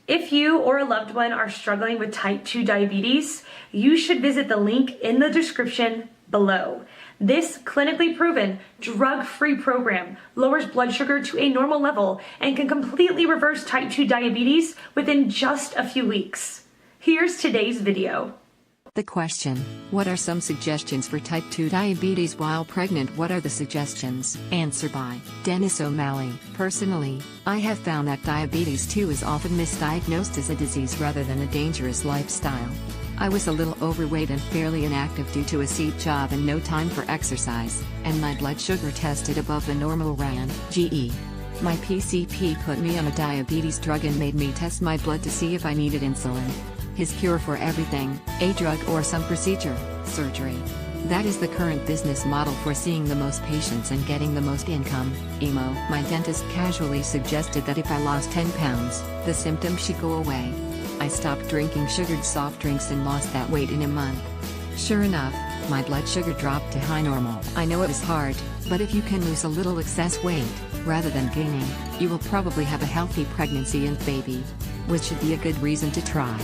If you or a loved one are struggling with type 2 diabetes, you should visit the link in the description below. This clinically proven, drug-free program lowers blood sugar to a normal level and can completely reverse type 2 diabetes within just a few weeks. Here's today's video. The question: what are some suggestions for type 2 diabetes while pregnant? What are the suggestions? Answer by Dennis O'Malley. Personally, I have found that diabetes 2 is often misdiagnosed as a disease rather than a dangerous lifestyle. I was a little overweight and fairly inactive due to a seat job and no time for exercise, and my blood sugar tested above the normal range. My PCP put me on a diabetes drug and made me test my blood to see if I needed insulin. His cure for everything: a drug or some procedure, surgery. That is the current business model for seeing the most patients and getting the most income. My dentist casually suggested that if I lost 10 pounds, the symptoms should go away. I stopped drinking sugared soft drinks and lost that weight in a month. Sure enough, my blood sugar dropped to high normal. I know it is hard, but if you can lose a little excess weight, rather than gaining, you will probably have a healthy pregnancy and baby. Which should be a good reason to try.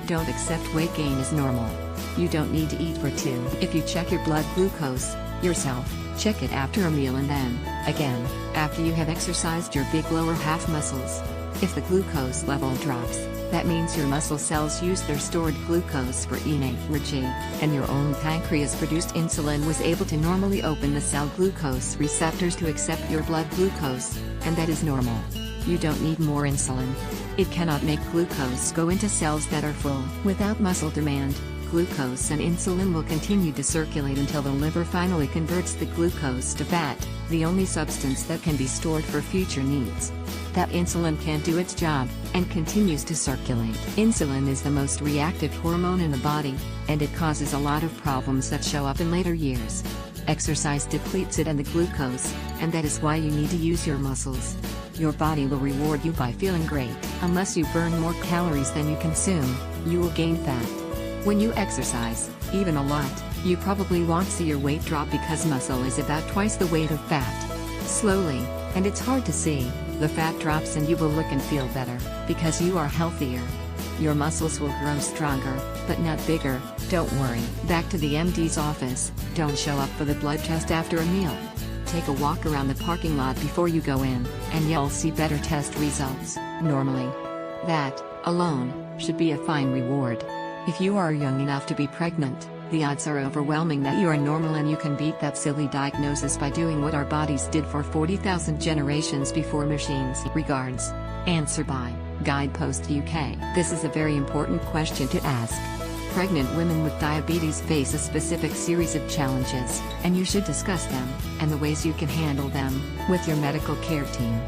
Don't accept weight gain as normal. You don't need to eat for two. If you check your blood glucose yourself, check it after a meal and then, again, after you have exercised your big lower half muscles. If the glucose level drops, that means your muscle cells use their stored glucose for energy, and your own pancreas-produced insulin was able to normally open the cell glucose receptors to accept your blood glucose, and that is normal. You don't need more insulin. It cannot make glucose go into cells that are full. Without muscle demand, glucose and insulin will continue to circulate until the liver finally converts the glucose to fat, the only substance that can be stored for future needs. That insulin can't do its job, and continues to circulate. Insulin is the most reactive hormone in the body, and it causes a lot of problems that show up in later years. Exercise depletes it and the glucose, and that is why you need to use your muscles. Your body will reward you by feeling great. Unless you burn more calories than you consume, you will gain fat. When you exercise, even a lot, you probably won't see your weight drop because muscle is about twice the weight of fat. Slowly, and it's hard to see, the fat drops and you will look and feel better, because you are healthier. Your muscles will grow stronger, but not bigger. Don't worry. Back to the MD's office. Don't show up for the blood test after a meal. Take a walk around the parking lot before you go in, and you'll see better test results. Normally, that, alone, should be a fine reward. If you are young enough to be pregnant, the odds are overwhelming that you are normal and you can beat that silly diagnosis by doing what our bodies did for 40,000 generations before machines. Regards. Answer by Guidepost UK. This is a very important question to ask. Pregnant women with diabetes face a specific series of challenges, and you should discuss them, and the ways you can handle them, with your medical care team.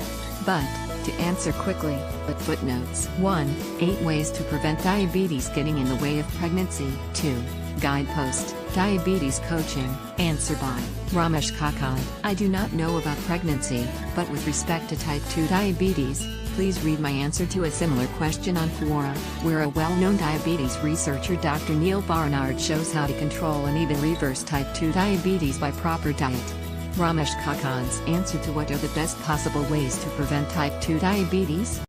But, to answer quickly, but footnotes. 1. 8 ways to prevent diabetes getting in the way of pregnancy. 2. Guidepost, Diabetes Coaching. Answer by Ramesh Kakad. I do not know about pregnancy, but with respect to type 2 diabetes, please read my answer to a similar question on Quora, where a well-known diabetes researcher Dr. Neil Barnard shows how to control and even reverse type 2 diabetes by proper diet. Ramesh Kakad's answer to what are the best possible ways to prevent type 2 diabetes?